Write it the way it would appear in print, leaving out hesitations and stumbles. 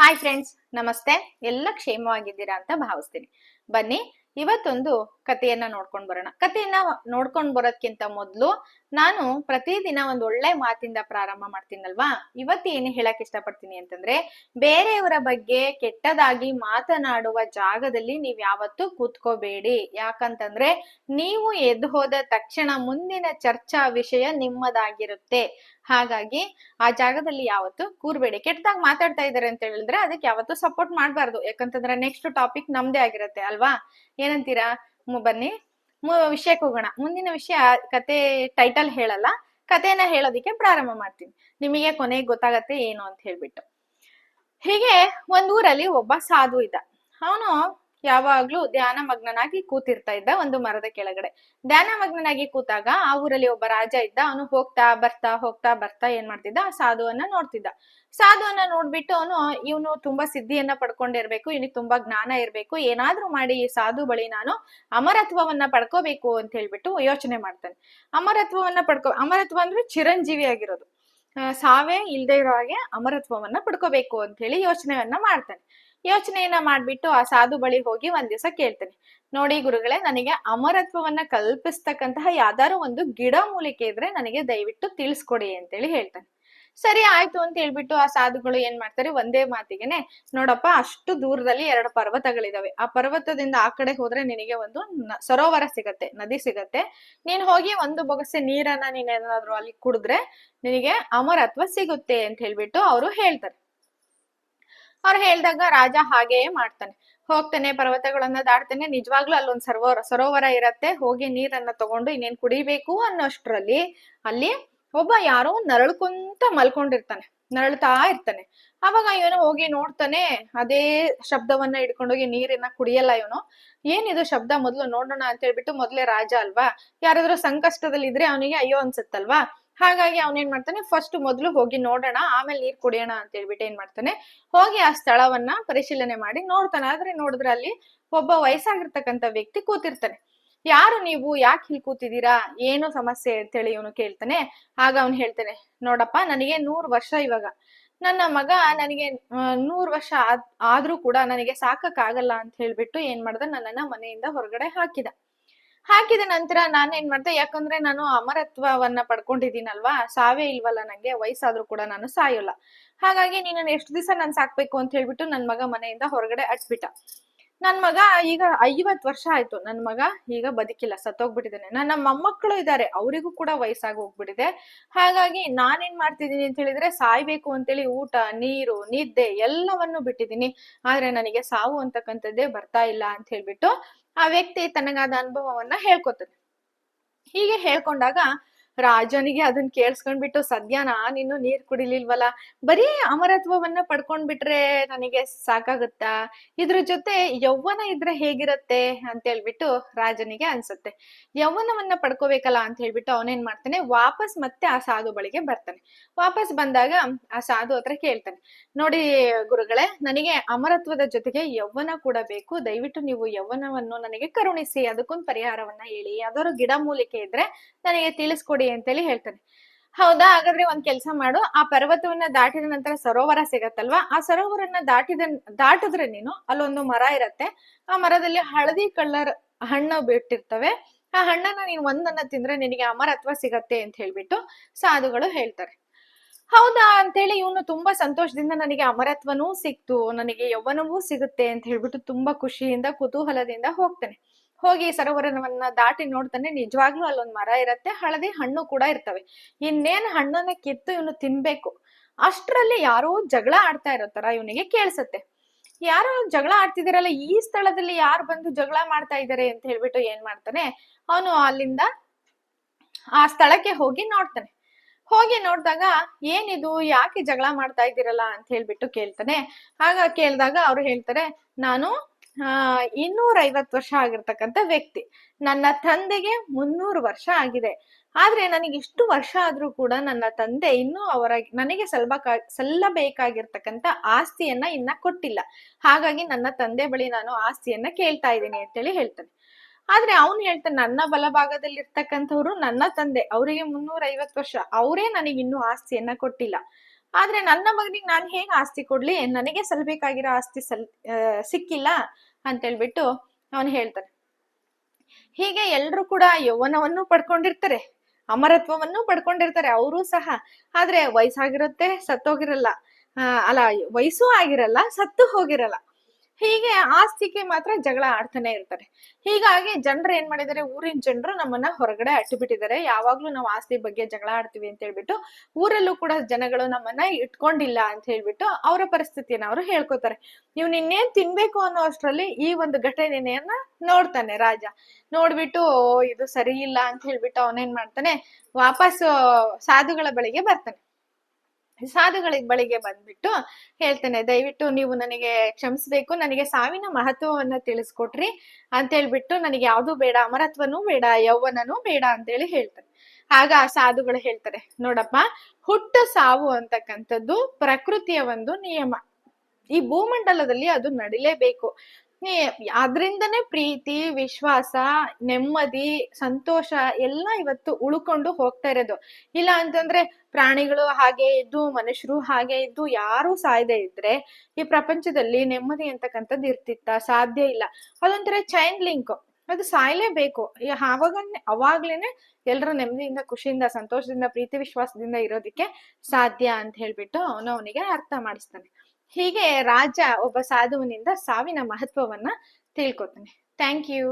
Hi friends, ನಮಸ್ತೆ. ಎಲ್ಲ ಕ್ಷೇಮವಾಗಿದ್ದೀರಾ ಅಂತ ಭಾವಿಸ್ತೀನಿ. ಬನ್ನಿ ಇವತ್ತೊಂದು ಕಥೆಯನ್ನ ನೋಡ್ಕೊಂಡ್ ಬರೋಣ. ಕಥೆಯನ್ನ ನೋಡ್ಕೊಂಡ್ ಬರೋದ್ಕಿಂತ ಮೊದ್ಲು ನಾನು ಪ್ರತಿದಿನ ಒಂದ್ ಒಳ್ಳೆ ಮಾತಿಂದ ಪ್ರಾರಂಭ ಮಾಡ್ತೀನಲ್ವಾ. ಇವತ್ತು ಏನು ಹೇಳಕ್ ಇಷ್ಟಪಡ್ತೀನಿ ಅಂತಂದ್ರೆ, ಬೇರೆಯವರ ಬಗ್ಗೆ ಕೆಟ್ಟದಾಗಿ ಮಾತನಾಡುವ ಜಾಗದಲ್ಲಿ ನೀವ್ ಯಾವತ್ತೂ ಕೂತ್ಕೋಬೇಡಿ. ಯಾಕಂತಂದ್ರೆ ನೀವು ಎದ್ದು ಹೋದ ತಕ್ಷಣ ಮುಂದಿನ ಚರ್ಚಾ ವಿಷಯ ನಿಮ್ಮದಾಗಿರುತ್ತೆ. ಹಾಗಾಗಿ ಆ ಜಾಗದಲ್ಲಿ ಯಾವತ್ತು ಕೂರ್ಬೇಡಿ. ಕೆಟ್ಟದಾಗ ಮಾತಾಡ್ತಾ ಇದಾರೆ ಅಂತ ಹೇಳಿದ್ರೆ ಅದಕ್ಕೆ ಯಾವತ್ತು ಸಪೋರ್ಟ್ ಮಾಡ್ಬಾರ್ದು. ಯಾಕಂತಂದ್ರೆ ನೆಕ್ಸ್ಟ್ ಟಾಪಿಕ್ ನಮ್ದೇ ಆಗಿರತ್ತೆ ಅಲ್ವಾ. ಏನಂತೀರಾ? ಬನ್ನಿ ವಿಷಯಕ್ಕೆ ಹೋಗೋಣ. ಮುಂದಿನ ವಿಷಯ ಕತೆ ಟೈಟಲ್ ಹೇಳಲ್ಲ, ಕತೆನ ಹೇಳೋದಿಕ್ಕೆ ಪ್ರಾರಂಭ ಮಾಡ್ತೀನಿ. ನಿಮಗೆ ಕೊನೆಗೆ ಗೊತ್ತಾಗತ್ತೆ ಏನು ಅಂತ ಹೇಳ್ಬಿಟ್ಟು. ಹೀಗೆ ಒಂದ್ ಊರಲ್ಲಿ ಒಬ್ಬ ಸಾಧು ಇದ್ದ. ಅವನು ಯಾವಾಗ್ಲೂ ಧ್ಯಾನ ಮಗ್ನನಾಗಿ ಕೂತಿರ್ತಾ ಇದ್ದ ಒಂದು ಮರದ ಕೆಳಗಡೆ. ಧ್ಯಾನ ಮಗ್ನನಾಗಿ ಕೂತಾಗ ಆ ಊರಲ್ಲಿ ಒಬ್ಬ ರಾಜ ಇದ್ದ. ಅವನು ಹೋಗ್ತಾ ಬರ್ತಾ ಏನ್ ಮಾಡ್ತಿದ್ದ, ಆ ಸಾಧುವನ್ನ ನೋಡ್ತಿದ್ದ. ಸಾಧುವನ್ನ ನೋಡ್ಬಿಟ್ಟು ಇವನು ತುಂಬಾ ಸಿದ್ಧಿಯನ್ನ ಪಡ್ಕೊಂಡಿರ್ಬೇಕು, ಇವನಿಗೆ ತುಂಬಾ ಜ್ಞಾನ ಇರ್ಬೇಕು, ಏನಾದ್ರೂ ಮಾಡಿ ಈ ಸಾಧು ಬಳಿ ನಾನು ಅಮರತ್ವವನ್ನ ಪಡ್ಕೋಬೇಕು ಅಂತ ಹೇಳ್ಬಿಟ್ಟು ಯೋಚನೆ ಮಾಡ್ತಾನೆ. ಅಮರತ್ವ ಅಂದ್ರೆ ಚಿರಂಜೀವಿ ಆಗಿರೋದು, ಸಾವೇ ಇಲ್ದೇ ಇರೋ ಹಾಗೆ ಅಮರತ್ವವನ್ನ ಪಡ್ಕೋಬೇಕು ಅಂತ ಹೇಳಿ ಯೋಚನೆಯನ್ನ ಮಾಡ್ತಾನೆ. ಯೋಚನೆಯನ್ನ ಮಾಡ್ಬಿಟ್ಟು ಆ ಸಾಧು ಬಳಿ ಹೋಗಿ ಒಂದ್ ದಿವಸ ಕೇಳ್ತಾನೆ, ನೋಡಿ ಗುರುಗಳೇ, ನನಗೆ ಅಮರತ್ವವನ್ನ ಕಲ್ಪಿಸ್ತಕ್ಕಂತಹ ಯಾವ್ದಾರು ಒಂದು ಗಿಡ ಮೂಲಿಕೆ ಇದ್ರೆ ನನಗೆ ದಯವಿಟ್ಟು ತಿಳಿಸ್ಕೊಡಿ ಅಂತೇಳಿ ಹೇಳ್ತಾನೆ. ಸರಿ ಆಯ್ತು ಅಂತ ಹೇಳ್ಬಿಟ್ಟು ಆ ಸಾಧುಗಳು ಏನ್ ಮಾಡ್ತಾರೆ, ಒಂದೇ ಮಾತಿಗೆನೆ, ನೋಡಪ್ಪ, ಅಷ್ಟು ದೂರದಲ್ಲಿ 2 ಪರ್ವತಗಳಿದಾವೆ. ಆ ಪರ್ವತದಿಂದ ಆ ಕಡೆ ಹೋದ್ರೆ ನಿನಗೆ ಒಂದು ಸರೋವರ ಸಿಗತ್ತೆ, ನದಿ ಸಿಗತ್ತೆ. ನೀನ್ ಹೋಗಿ ಒಂದು ಬೊಗಸೆ ನೀರನ್ನ ನೀನ್ ಏನಾದ್ರು ಅಲ್ಲಿ ಕುಡಿದ್ರೆ ನಿನಗೆ ಅಮರತ್ವ ಸಿಗುತ್ತೆ ಅಂತ ಹೇಳ್ಬಿಟ್ಟು ಅವರು ಹೇಳ್ತಾರೆ. ಅವ್ರು ಹೇಳ್ದಾಗ ರಾಜ ಹಾಗೆಯೇ ಮಾಡ್ತಾನೆ. ಹೋಗ್ತಾನೆ, ಪರ್ವತಗಳನ್ನ ದಾಟ್ತಾನೆ. ನಿಜವಾಗ್ಲೂ ಅಲ್ಲೊಂದ್ ಸರೋವರ ಇರತ್ತೆ. ಹೋಗಿ ನೀರನ್ನ ತಗೊಂಡು ಇನ್ನೇನ್ ಕುಡಿಬೇಕು ಅನ್ನೋಷ್ಟ್ರಲ್ಲಿ ಅಲ್ಲಿ ಒಬ್ಬ ಯಾರೋ ನರಳ್ಕೊಂತ ಮಲ್ಕೊಂಡಿರ್ತಾನೆ, ನರಳ್ತಾ ಇರ್ತಾನೆ. ಅವಾಗ ಇವನು ಹೋಗಿ ನೋಡ್ತಾನೆ, ಅದೇ ಶಬ್ದವನ್ನ ಹಿಡ್ಕೊಂಡೋಗಿ ನೀರನ್ನ ಕುಡಿಯಲ್ಲ ಇವನು. ಏನಿದು ಶಬ್ದ, ಮೊದ್ಲು ನೋಡೋಣ ಅಂತ ಹೇಳ್ಬಿಟ್ಟು, ಮೊದ್ಲೇ ರಾಜ ಅಲ್ವಾ, ಯಾರಾದ್ರೂ ಸಂಕಷ್ಟದಲ್ಲಿ ಇದ್ರೆ ಅವನಿಗೆ ಅಯ್ಯೋ ಅನ್ಸುತ್ತಲ್ವಾ. ಹಾಗಾಗಿ ಅವನೇನ್ ಮಾಡ್ತಾನೆ, ಫಸ್ಟ್ ಮೊದ್ಲು ಹೋಗಿ ನೋಡೋಣ, ಆಮೇಲೆ ನೀರ್ ಕುಡಿಯೋಣ ಅಂತ ಹೇಳ್ಬಿಟ್ಟು ಏನ್ ಮಾಡ್ತಾನೆ, ಹೋಗಿ ಆ ಸ್ಥಳವನ್ನ ಪರಿಶೀಲನೆ ಮಾಡಿ ನೋಡ್ತಾನೆ. ಆದ್ರೆ ನೋಡಿದ್ರೆ ಅಲ್ಲಿ ಒಬ್ಬ ವಯಸ್ಸಾಗಿರ್ತಕ್ಕಂಥ ವ್ಯಕ್ತಿ ಕೂತಿರ್ತಾನೆ. ಯಾರು ನೀವು, ಯಾಕೆ ಇಲ್ಲಿ ಕೂತಿದ್ದೀರಾ, ಏನು ಸಮಸ್ಯೆ ಅಂತೇಳಿ ಇವನು ಕೇಳ್ತಾನೆ. ಆಗ ಅವನು ಹೇಳ್ತಾನೆ, ನೋಡಪ್ಪ, ನನಗೆ 100 ವರ್ಷ ಇವಾಗ. ನನ್ನ ಮಗ ನನಗೆ 100 ವರ್ಷ ಆದ್ರೂ ಕೂಡ ನನಗೆ ಸಾಕಕ್ಕಾಗಲ್ಲ ಅಂತ ಹೇಳ್ಬಿಟ್ಟು ಏನ್ ಮಾಡ್ದ, ನನ್ನನ್ನ ಮನೆಯಿಂದ ಹೊರಗಡೆ ಹಾಕಿದ ನಂತರ ನಾನ್ ಏನ್ ಮಾಡ್ದೆ, ಯಾಕಂದ್ರೆ ನಾನು ಅಮರತ್ವವನ್ನ ಪಡ್ಕೊಂಡಿದ್ದೀನಲ್ವಾ, ಸಾವೇ ಇಲ್ವಲ್ಲ, ನಂಗೆ ವಯಸ್ಸಾದ್ರೂ ಕೂಡ ನಾನು ಸಾಯೋಲ್ಲ. ಹಾಗಾಗಿ ನೀನನ್ನ ಎಷ್ಟು ದಿವಸ ನಾನ್ ಸಾಕ್ಬೇಕು ಅಂತ ಹೇಳ್ಬಿಟ್ಟು ನನ್ ಮಗ ಮನೆಯಿಂದ ಹೊರಗಡೆ ಅಟ್ಬಿಟ್ಟ. ನನ್ ಮಗ ಈಗ 50 ವರ್ಷ ಆಯ್ತು, ನನ್ ಮಗ ಈಗ ಬದುಕಿಲ್ಲ, ಸತ್ತೋಗ್ಬಿಟ್ಟಿದ್ದಾನೆ. ನನ್ನ ಮೊಮ್ಮಕ್ಕಳು ಇದ್ದಾರೆ, ಅವರಿಗೂ ಕೂಡ ವಯಸ್ಸಾಗಿ ಹೋಗ್ಬಿಟ್ಟಿದೆ. ಹಾಗಾಗಿ ನಾನೇನ್ ಮಾಡ್ತಿದ್ದೀನಿ ಅಂತ ಹೇಳಿದ್ರೆ, ಸಾಯ್ಬೇಕು ಅಂತೇಳಿ ಊಟ, ನೀರು, ನಿದ್ದೆ ಎಲ್ಲವನ್ನು ಬಿಟ್ಟಿದ್ದೀನಿ. ಆದ್ರೆ ನನಗೆ ಸಾವು ಅಂತಕ್ಕಂಥದ್ದೇ ಬರ್ತಾ ಇಲ್ಲ ಅಂತ ಹೇಳ್ಬಿಟ್ಟು ಆ ವ್ಯಕ್ತಿ ತನಗಾದ ಅನುಭವವನ್ನ ಹೇಳ್ಕೊತಾನೆ. ಹೀಗೆ ಹೇಳ್ಕೊಂಡಾಗ ರಾಜನಿಗೆ ಅದನ್ನ ಕೇಳಿಸ್ಕೊಂಡ್ಬಿಟ್ಟು, ಸದ್ಯ ನಾನಿನ್ನು ನೀರ್ ಕುಡಿಲಿಲ್ವಲ್ಲ, ಬರೀ ಅಮರತ್ವವನ್ನ ಪಡ್ಕೊಂಡ್ಬಿಟ್ರೆ ನನಗೆ ಸಾಕಾಗುತ್ತಾ, ಇದ್ರ ಜೊತೆ ಯೌವನ ಇದ್ರೆ ಹೇಗಿರತ್ತೆ ಅಂತ ಹೇಳ್ಬಿಟ್ಟು ರಾಜನಿಗೆ ಅನ್ಸುತ್ತೆ. ಯೌವನವನ್ನ ಪಡ್ಕೋಬೇಕಲ್ಲ ಅಂತ ಹೇಳ್ಬಿಟ್ಟು ಅವನೇನ್ ಮಾಡ್ತಾನೆ, ವಾಪಸ್ ಮತ್ತೆ ಆ ಸಾಧು ಬಳಿಗೆ ಬರ್ತಾನೆ. ವಾಪಸ್ ಬಂದಾಗ ಆ ಸಾಧು ಹತ್ರ ಕೇಳ್ತಾನೆ, ನೋಡಿ ಗುರುಗಳೇ, ನನಗೆ ಅಮರತ್ವದ ಜೊತೆಗೆ ಯೌವನ ಕೂಡ ಬೇಕು, ದಯವಿಟ್ಟು ನೀವು ಯೌವನವನ್ನು ನನಗೆ ಕರುಣಿಸಿ, ಅದಕ್ಕೊಂದು ಪರಿಹಾರವನ್ನ ಹೇಳಿ, ಯಾವ್ದಾದ್ರು ಗಿಡ ಮೂಲಿಕೆ ಇದ್ರೆ ನನಗೆ ತಿಳಿಸ್ಕೊಡಿ ಅಂತೇಳಿ ಹೇಳ್ತಾನೆ. ಹೌದಾ, ಹಾಗಾದ್ರೆ ಒಂದ್ ಕೆಲ್ಸ ಮಾಡು, ಆ ಪರ್ವತವನ್ನ ದಾಟಿದ ನಂತರ ಸರೋವರ ಸಿಗತ್ತಲ್ವಾ, ಆ ಸರೋವರನ್ನ ದಾಟಿದ್ರೆ ನೀನು ಅಲ್ಲೊಂದು ಮರ ಇರತ್ತೆ. ಆ ಮರದಲ್ಲಿ ಹಳದಿ ಕಲರ್ ಹಣ್ಣು ಬಿಟ್ಟಿರ್ತವೆ. ಆ ಹಣ್ಣನ್ನ ನೀನ್ ಒಂದನ್ನ ತಿಂದ್ರೆ ನಿನಗೆ ಅಮರತ್ವ ಸಿಗತ್ತೆ ಅಂತ ಹೇಳ್ಬಿಟ್ಟು ಸಾಧುಗಳು ಹೇಳ್ತಾರೆ. ಹೌದಾ ಅಂತೇಳಿ ಇವನು ತುಂಬಾ ಸಂತೋಷದಿಂದ, ನನಗೆ ಅಮರತ್ವನೂ ಸಿಕ್ತು, ನನಗೆ ಯೌವನವೂ ಸಿಗುತ್ತೆ ಅಂತ ಹೇಳ್ಬಿಟ್ಟು ತುಂಬಾ ಖುಷಿಯಿಂದ ಕುತೂಹಲದಿಂದ ಹೋಗ್ತಾನೆ. ಹೋಗಿ ಸರೋವರವನ್ನ ದಾಟಿ ನೋಡ್ತಾನೆ, ನಿಜವಾಗ್ಲೂ ಅಲ್ಲೊಂದ್ ಮರ ಇರತ್ತೆ, ಹಳದಿ ಹಣ್ಣು ಕೂಡ ಇರ್ತವೆ. ಇನ್ನೇನ್ ಹಣ್ಣನ್ನ ಕಿತ್ತು ಇವನು ತಿನ್ಬೇಕು ಅಷ್ಟ್ರಲ್ಲಿ ಯಾರೋ ಜಗಳ ಆಡ್ತಾ ಇರೋ ತರ ಇವನಿಗೆ ಕೇಳ್ಸತ್ತೆ. ಯಾರೋ ಜಗಳ ಆಡ್ತಿದಾರಲ್ಲ, ಈ ಸ್ಥಳದಲ್ಲಿ ಯಾರು ಬಂದು ಜಗಳ ಮಾಡ್ತಾ ಇದಾರೆ ಅಂತ ಹೇಳ್ಬಿಟ್ಟು ಏನ್ ಮಾಡ್ತಾನೆ, ಅವನು ಅಲ್ಲಿಂದ ಆ ಸ್ಥಳಕ್ಕೆ ಹೋಗಿ ನೋಡ್ತಾನೆ. ಹೋಗಿ ನೋಡಿದಾಗ, ಏನಿದು, ಯಾಕೆ ಜಗಳ ಮಾಡ್ತಾ ಇದ್ದೀರಲ್ಲ ಅಂತ ಹೇಳ್ಬಿಟ್ಟು ಕೇಳ್ತಾನೆ. ಆಗ ಕೇಳಿದಾಗ ಅವ್ರು ಹೇಳ್ತಾರೆ, ನಾನು 250 ವರ್ಷ ಆಗಿರ್ತಕ್ಕಂಥ ವ್ಯಕ್ತಿ, ನನ್ನ ತಂದೆಗೆ 300 ವರ್ಷ ಆಗಿದೆ. ಆದ್ರೆ ನನಗೆ ಇಷ್ಟು ವರ್ಷ ಆದ್ರೂ ಕೂಡ ನನ್ನ ತಂದೆ ಇನ್ನೂ ನನಗೆ ಸಲ್ಲಬೇಕಾಗಿರ್ತಕ್ಕಂಥ ಆಸ್ತಿಯನ್ನ ಇನ್ನ ಕೊಟ್ಟಿಲ್ಲ. ಹಾಗಾಗಿ ನನ್ನ ತಂದೆ ಬಳಿ ನಾನು ಆಸ್ತಿಯನ್ನ ಕೇಳ್ತಾ ಇದ್ದೀನಿ ಅಂತೇಳಿ ಹೇಳ್ತಾನೆ. ಆದ್ರೆ ಅವ್ನು ಹೇಳ್ತಾನೆ, ನನ್ನ ಬಲಭಾಗದಲ್ಲಿ ಇರ್ತಕ್ಕಂಥವ್ರು ನನ್ನ ತಂದೆ, ಅವರಿಗೆ 350 ವರ್ಷ, ಅವರೇ ನನಗೆ ಇನ್ನೂ ಆಸ್ತಿಯನ್ನ ಕೊಟ್ಟಿಲ್ಲ. ಆದ್ರೆ ನನ್ನ ಮಗನಿಗೆ ನಾನು ಹೇಗ್ ಆಸ್ತಿ ಕೊಡ್ಲಿ, ನನಗೆ ಸಲ್ಬೇಕಾಗಿರೋ ಆಸ್ತಿ ಸಿಕ್ಕಿಲ್ಲ ಅಂತ ಹೇಳ್ಬಿಟ್ಟು ಅವನು ಹೇಳ್ತಾನೆ. ಹೀಗೆ ಎಲ್ರು ಕೂಡ ಯೌವನವನ್ನು ಪಡ್ಕೊಂಡಿರ್ತಾರೆ, ಅಮರತ್ವವನ್ನು ಪಡ್ಕೊಂಡಿರ್ತಾರೆ ಅವರು ಸಹ. ಆದ್ರೆ ವಯಸ್ಸಾಗಿರುತ್ತೆ, ಸತ್ತೋಗಿರಲ್ಲ. ಅಲ್ಲ, ವಯಸ್ಸು ಆಗಿರಲ್ಲ, ಸತ್ತು ಹೋಗಿರಲ್ಲ. ಹೀಗೆ ಆಸ್ತಿಗೆ ಮಾತ್ರ ಜಗಳ ಆಡ್ತಾನೆ ಇರ್ತಾರೆ. ಹೀಗಾಗಿ ಜನರು ಏನ್ ಮಾಡಿದಾರೆ, ಊರಿನ ಜನರು ನಮ್ಮನ್ನ ಹೊರಗಡೆ ಅಟ್ಟು ಬಿಟ್ಟಿದ್ದಾರೆ. ಯಾವಾಗ್ಲೂ ನಾವು ಆಸ್ತಿ ಬಗ್ಗೆ ಜಗಳ ಆಡ್ತೀವಿ ಅಂತ ಹೇಳ್ಬಿಟ್ಟು ಊರಲ್ಲೂ ಕೂಡ ಜನಗಳು ನಮ್ಮನ್ನ ಇಟ್ಕೊಂಡಿಲ್ಲ ಅಂತ ಹೇಳ್ಬಿಟ್ಟು ಅವರ ಪರಿಸ್ಥಿತಿಯನ್ನ ಅವರು ಹೇಳ್ಕೊತಾರೆ. ನೀವು ನಿನ್ನೇನ್ ತಿನ್ಬೇಕು ಅನ್ನೋ ಅಷ್ಟ್ರಲ್ಲಿ ಈ ಒಂದು ಘಟನೆಯನ್ನ ನೋಡ್ತಾನೆ ರಾಜ. ನೋಡ್ಬಿಟ್ಟು ಇದು ಸರಿ ಇಲ್ಲ ಅಂತ ಹೇಳ್ಬಿಟ್ಟು ಅವನೇನ್ ಮಾಡ್ತಾನೆ, ವಾಪಸ್ ಸಾಧುಗಳ ಬಳಿಗೆ ಬರ್ತಾನೆ. ಸಾಧುಗಳ ಬಳಿಗೆ ಬಂದ್ಬಿಟ್ಟು ಹೇಳ್ತಾನೆ, ದಯವಿಟ್ಟು ನೀವು ನನಗೆ ಕ್ಷಮಿಸ್ಬೇಕು, ನನಗೆ ಸಾವಿನ ಮಹತ್ವವನ್ನ ತಿಳಿಸ್ಕೊಟ್ರಿ ಅಂತ ಹೇಳ್ಬಿಟ್ಟು, ನನಗೆ ಯಾವ್ದು ಬೇಡ, ಅಮರತ್ವನೂ ಬೇಡ, ಯೌವನನೂ ಬೇಡ ಅಂತೇಳಿ ಹೇಳ್ತಾನೆ. ಆಗ ಆ ಸಾಧುಗಳು ಹೇಳ್ತಾರೆ, ನೋಡಪ್ಪ, ಹುಟ್ಟು ಸಾವು ಅಂತಕ್ಕಂಥದ್ದು ಪ್ರಕೃತಿಯ ಒಂದು ನಿಯಮ. ಈ ಭೂಮಂಡಲದಲ್ಲಿ ಅದು ನಡಿಲೇಬೇಕು. ಅದ್ರಿಂದನೇ ಪ್ರೀತಿ, ವಿಶ್ವಾಸ, ನೆಮ್ಮದಿ, ಸಂತೋಷ ಎಲ್ಲ ಇವತ್ತು ಉಳ್ಕೊಂಡು ಹೋಗ್ತಾ ಇರೋದು. ಇಲ್ಲ ಅಂತಂದ್ರೆ ಪ್ರಾಣಿಗಳು ಹಾಗೆ ಇದ್ದು, ಮನುಷ್ಯರು ಹಾಗೆ ಇದ್ದು, ಯಾರು ಸಾಯದೆ ಇದ್ರೆ ಈ ಪ್ರಪಂಚದಲ್ಲಿ ನೆಮ್ಮದಿ ಅಂತಕ್ಕಂಥದ್ದು ಇರ್ತಿತ್ತ? ಸಾಧ್ಯ ಇಲ್ಲ. ಅದೊಂಥರ ಚೈನ್ ಲಿಂಕ್, ಅದು ಸಾಯ್ಲೇಬೇಕು. ಅವಾಗ್ಲೇನೆ ಎಲ್ರು ನೆಮ್ಮದಿಯಿಂದ, ಖುಷಿಯಿಂದ, ಸಂತೋಷದಿಂದ, ಪ್ರೀತಿ ವಿಶ್ವಾಸದಿಂದ ಇರೋದಿಕ್ಕೆ ಸಾಧ್ಯ ಅಂತ ಹೇಳ್ಬಿಟ್ಟು ಅವನಿಗೆ ಅರ್ಥ ಮಾಡಿಸ್ತಾನೆ. ಹೀಗೆ ರಾಜ ಒಬ್ಬ ಸಾಧುವಿನಿಂದ ಸಾವಿನ ಮಹತ್ವವನ್ನ ತಿಳ್ಕೊತಾನೆ. Thank you.